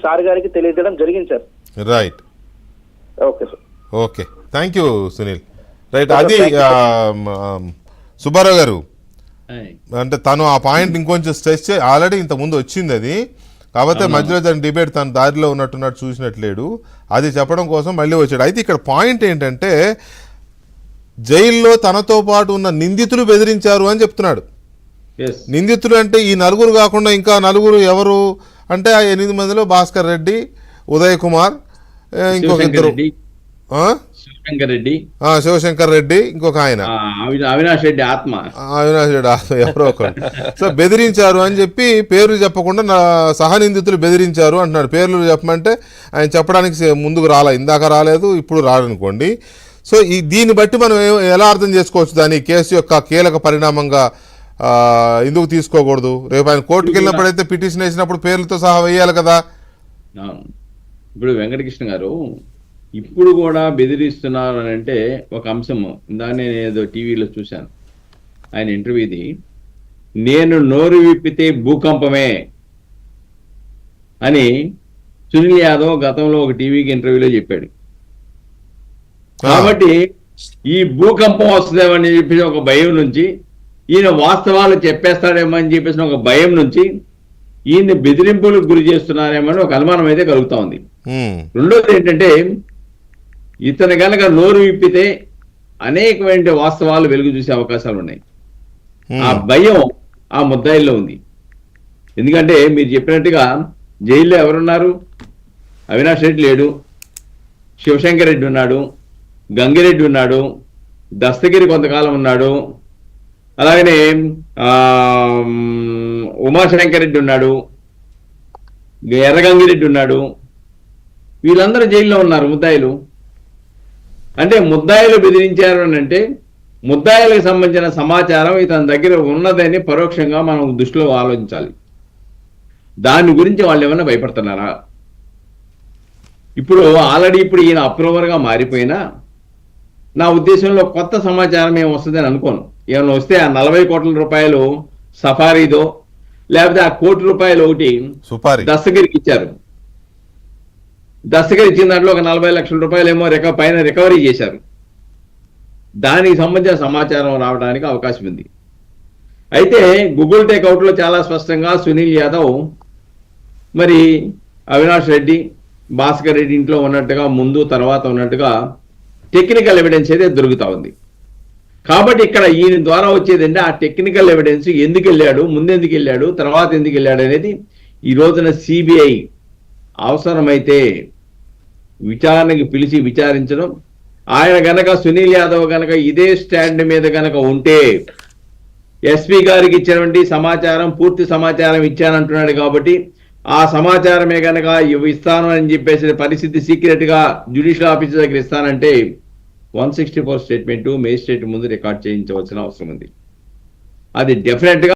Sir గారికి తెలియజేయడం జరిగింది sir. Right, okay sir. Okay, thank you Sunil. Right, అది సుబ్బారావు గారు అంటే తను ఆ పాయింట్ ఇంకొంచెం స్ట్రెస్ ఆల్రెడీ ఇంత ముందు వచ్చింది అది, కాకపోతే మధ్యలో దాని డిబేట్ తన దారిలో ఉన్నట్టున్నట్టు చూసినట్లేడు, అది చెప్పడం కోసం మళ్ళీ వచ్చాడు. అయితే ఇక్కడ పాయింట్ ఏంటంటే జైల్లో తనతో పాటు ఉన్న నిందితులు బెదిరించారు అని చెప్తున్నాడు. నిందితులు అంటే ఈ నలుగురు కాకుండా ఇంకా నలుగురు ఎవరు అంటే ఆ 8 మందిలో భాస్కర్ రెడ్డి, ఉదయ్ కుమార్, ఇంకొక ఇద్దరు, శివశంకర్ రెడ్డి, ఇంకొక ఆయన అవినాష్ రెడ్డి ఆత్మ ఎవరో ఒకరు. సో బెదిరించారు అని చెప్పి పేర్లు చెప్పకుండా సహనిందితులు బెదిరించారు అంటున్నాడు. పేర్లు చెప్పమంటే ఆయన చెప్పడానికి ముందుకు ఇందాక రాలేదు, ఇప్పుడు రాడనుకోండి. సో దీన్ని బట్టి మనం ఎలా అర్థం చేసుకోవచ్చు దాని కేసు యొక్క కీలక పరిణామంగా ఎందుకు తీసుకోకూడదు? రేపు ఆయన కోర్టుకు వెళ్ళినప్పుడైతే పిటిషన్ వేసినప్పుడు పేర్లతో సహా వేయాలి కదా. ఇప్పుడు వెంకటకృష్ణ గారు ఇప్పుడు కూడా బెదిరిస్తున్నారు అని అంటే ఒక అంశము, దాన్ని నేను ఏదో టీవీలో చూశాను ఆయన ఇంటర్వ్యూది, నేను నోరు విప్పితే భూకంపమే అని సునీల్ యాదవ్ గతంలో ఒక టీవీకి ఇంటర్వ్యూలో చెప్పాడు. కాబట్టి ఈ భూకంపం వస్తుందేమని చెప్పేసి ఒక భయం నుంచి, ఈయన వాస్తవాలు చెప్పేస్తాడేమో అని చెప్పేసి ఒక భయం నుంచి ఈయన్ని బెదిరింపులకు గురి చేస్తున్నారేమో అని ఒక అనుమానం అయితే కలుగుతా ఉంది. రెండోది ఏంటంటే ఇతను కనుక నోరు విప్పితే అనేకమైన వాస్తవాలు వెలుగు చూసే అవకాశాలు ఉన్నాయి. ఆ భయం ఆ ముద్దాయిల్లో ఉంది. ఎందుకంటే మీరు చెప్పినట్టుగా జైల్లో ఎవరున్నారు? అవినాష్ రెడ్డి లేడు, శివశంకర్ రెడ్డి ఉన్నాడు, గంగిరెడ్డి ఉన్నాడు, దస్తగిరి కొంతకాలం ఉన్నాడు, అలాగనే ఉమాశంకర్ రెడ్డి ఉన్నాడు, ఎర్రగంగిరెడ్డి ఉన్నాడు. వీళ్ళందరూ జైల్లో ఉన్నారు ముద్దాయిలు. అంటే ముద్దాయిలు బెదిరించారు అని అంటే ముద్దాయిలకు సంబంధించిన సమాచారం ఇతని దగ్గర ఉన్నదని పరోక్షంగా మనం దృష్టిలో ఆలోచించాలి. దాని గురించి వాళ్ళు ఏమన్నా భయపడుతున్నారా? ఇప్పుడు ఆల్రెడీ ఈయన అప్రూవర్గా మారిపోయినా నా ఉద్దేశంలో కొత్త సమాచారం ఏమి వస్తుందని అనుకోను. ఏమైనా వస్తే ఆ 40 కోట్ల రూపాయలు సఫారీదో లేకపోతే ఆ ₹1 కోటి ఒకటి దస్తగిరికి ఇచ్చారు. దస్తగిరి ఇచ్చిన దాంట్లో ఒక 40 లక్షల రూపాయలు ఏమో పైన రికవరీ చేశారు. దానికి సంబంధించిన సమాచారం రావడానికి అవకాశం ఉంది. అయితే గూగుల్ టేక్అవుట్లో చాలా స్పష్టంగా సునీల్ యాదవ్ మరి అవినాష్ రెడ్డి, భాస్కర్ రెడ్డి ఇంట్లో ఉన్నట్టుగా ముందు తర్వాత ఉన్నట్టుగా టెక్నికల్ ఎవిడెన్స్ అయితే దొరుకుతా ఉంది. కాబట్టి ఇక్కడ ఈయన ద్వారా వచ్చేదంటే ఆ టెక్నికల్ ఎవిడెన్స్ ఎందుకు వెళ్ళాడు, ముందెందుకు వెళ్ళాడు, తర్వాత ఎందుకు వెళ్ళాడు అనేది ఈ రోజున సిబిఐ అవసరమైతే విచారణకి పిలిచి విచారించడం. ఆయన గనక సునీల్ యాదవ్ గనక ఇదే స్టాండ్ మీద గనక ఉంటే ఎస్పీ గారికి ఇచ్చినటువంటి సమాచారం పూర్తి సమాచారం ఇచ్చానంటున్నాడు కాబట్టి ఆ సమాచారమే గనక ఇస్తాను అని చెప్పేసి పరిస్థితి సీక్రెట్ గా జ్యుడిషియల్ ఆఫీసర్ దగ్గర ఇస్తానంటే 164 స్టేట్మెంట్ మేజిస్ట్రేట్ ముందు రికార్డ్ చేయించవలసిన అవసరం ఉంది. అది డెఫినెట్ గా